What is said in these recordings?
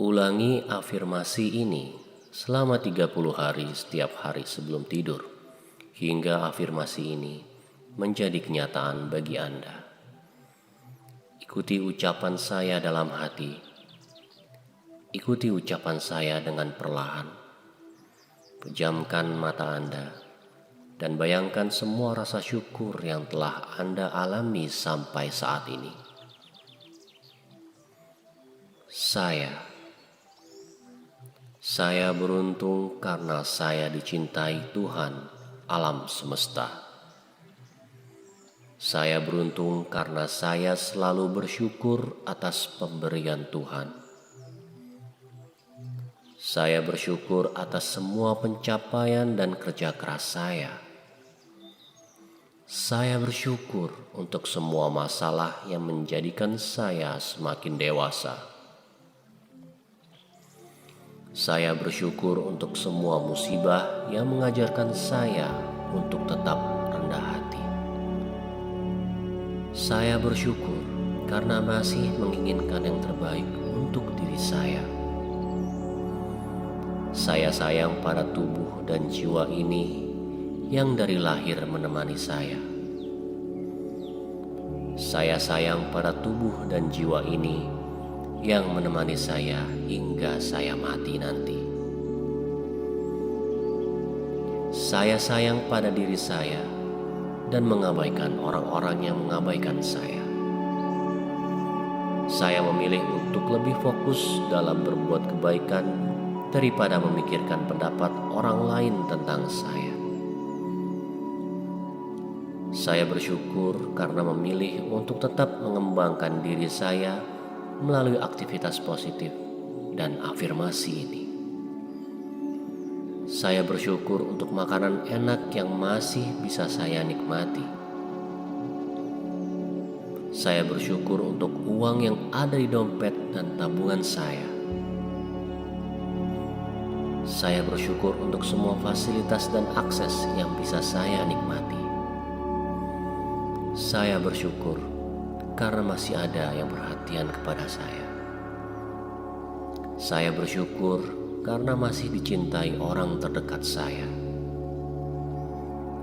Ulangi afirmasi ini selama 30 hari setiap hari sebelum tidur, hingga afirmasi ini menjadi kenyataan bagi Anda. Ikuti ucapan saya dalam hati. Ikuti ucapan saya dengan perlahan. Pejamkan mata Anda dan bayangkan semua rasa syukur yang telah Anda alami sampai saat ini. Saya beruntung karena saya dicintai Tuhan alam semesta. Saya beruntung karena saya selalu bersyukur atas pemberian Tuhan. Saya bersyukur atas semua pencapaian dan kerja keras saya. Saya bersyukur untuk semua masalah yang menjadikan saya semakin dewasa. Saya bersyukur untuk semua musibah yang mengajarkan saya untuk tetap rendah hati. Saya bersyukur karena masih menginginkan yang terbaik untuk diri saya. Saya sayang pada tubuh dan jiwa ini yang dari lahir menemani saya. Saya sayang pada tubuh dan jiwa ini yang menemani saya hingga saya mati nanti. Saya sayang pada diri saya dan mengabaikan orang-orang yang mengabaikan saya. Saya memilih untuk lebih fokus dalam berbuat kebaikan daripada memikirkan pendapat orang lain tentang saya. Saya bersyukur karena memilih untuk tetap mengembangkan diri saya melalui aktivitas positif dan afirmasi ini. Saya bersyukur untuk makanan enak yang masih bisa saya nikmati. Saya bersyukur untuk uang yang ada di dompet dan tabungan saya. Saya bersyukur untuk semua fasilitas dan akses yang bisa saya nikmati. Saya bersyukur karena masih ada yang perhatian kepada saya. Saya bersyukur karena masih dicintai orang terdekat saya.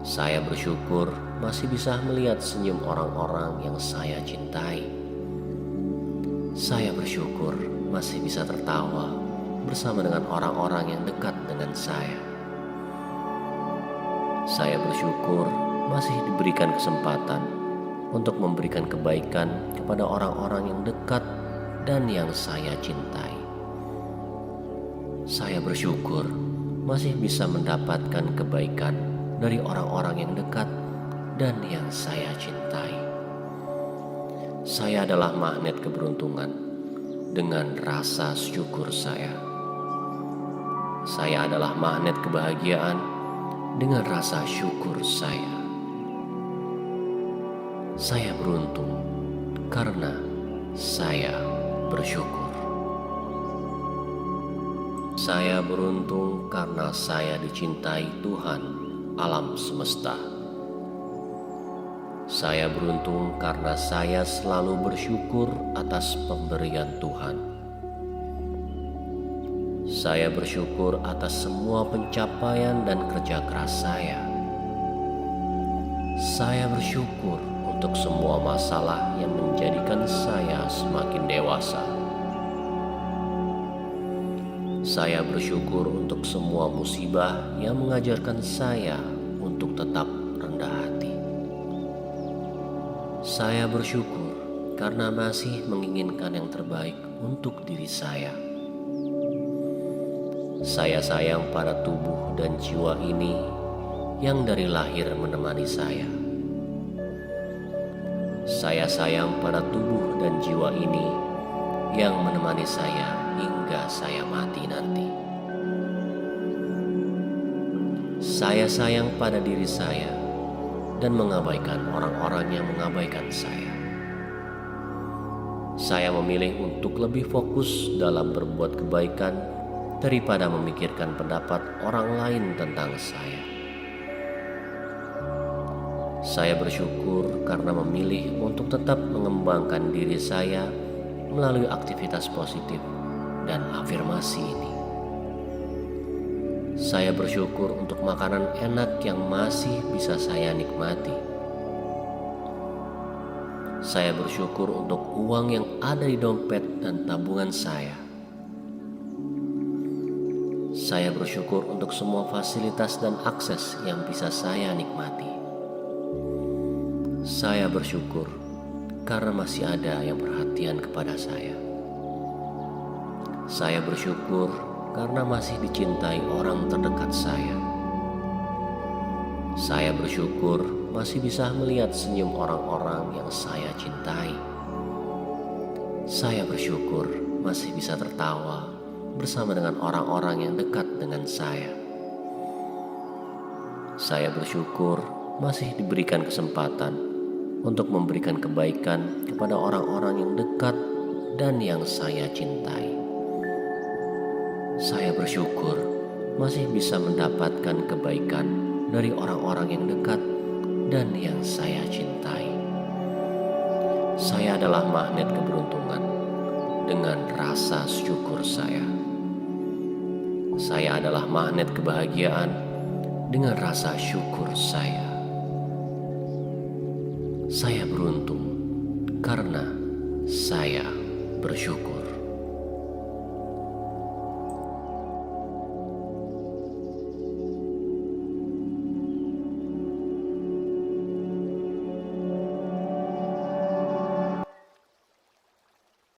Saya bersyukur masih bisa melihat senyum orang-orang yang saya cintai. Saya bersyukur masih bisa tertawa bersama dengan orang-orang yang dekat dengan saya. Saya bersyukur masih diberikan kesempatan untuk memberikan kebaikan kepada orang-orang yang dekat dan yang saya cintai. Saya bersyukur masih bisa mendapatkan kebaikan dari orang-orang yang dekat dan yang saya cintai. Saya adalah magnet keberuntungan dengan rasa syukur saya. Saya adalah magnet kebahagiaan dengan rasa syukur saya. Saya beruntung karena saya bersyukur. Saya beruntung karena saya dicintai Tuhan alam semesta. Saya beruntung karena saya selalu bersyukur atas pemberian Tuhan. Saya bersyukur atas semua pencapaian dan kerja keras saya. Saya bersyukur untuk semua masalah yang menjadikan saya semakin dewasa. Saya bersyukur untuk semua musibah yang mengajarkan saya untuk tetap rendah hati. Saya bersyukur karena masih menginginkan yang terbaik untuk diri saya. Saya sayang pada tubuh dan jiwa ini yang dari lahir menemani saya. Saya sayang pada tubuh dan jiwa ini yang menemani saya hingga saya mati nanti. Saya sayang pada diri saya dan mengabaikan orang-orang yang mengabaikan saya. Saya memilih untuk lebih fokus dalam berbuat kebaikan daripada memikirkan pendapat orang lain tentang saya. Saya bersyukur karena memilih untuk tetap mengembangkan diri saya melalui aktivitas positif dan afirmasi ini. Saya bersyukur untuk makanan enak yang masih bisa saya nikmati. Saya bersyukur untuk uang yang ada di dompet dan tabungan saya. Saya bersyukur untuk semua fasilitas dan akses yang bisa saya nikmati. Saya bersyukur karena masih ada yang perhatian kepada saya. Saya bersyukur karena masih dicintai orang terdekat saya. Saya bersyukur masih bisa melihat senyum orang-orang yang saya cintai. Saya bersyukur masih bisa tertawa bersama dengan orang-orang yang dekat dengan saya. Saya bersyukur masih diberikan kesempatan untuk memberikan kebaikan kepada orang-orang yang dekat dan yang saya cintai. Saya bersyukur masih bisa mendapatkan kebaikan dari orang-orang yang dekat dan yang saya cintai. Saya adalah magnet keberuntungan dengan rasa syukur saya. Saya adalah magnet kebahagiaan dengan rasa syukur saya. Saya beruntung karena saya bersyukur.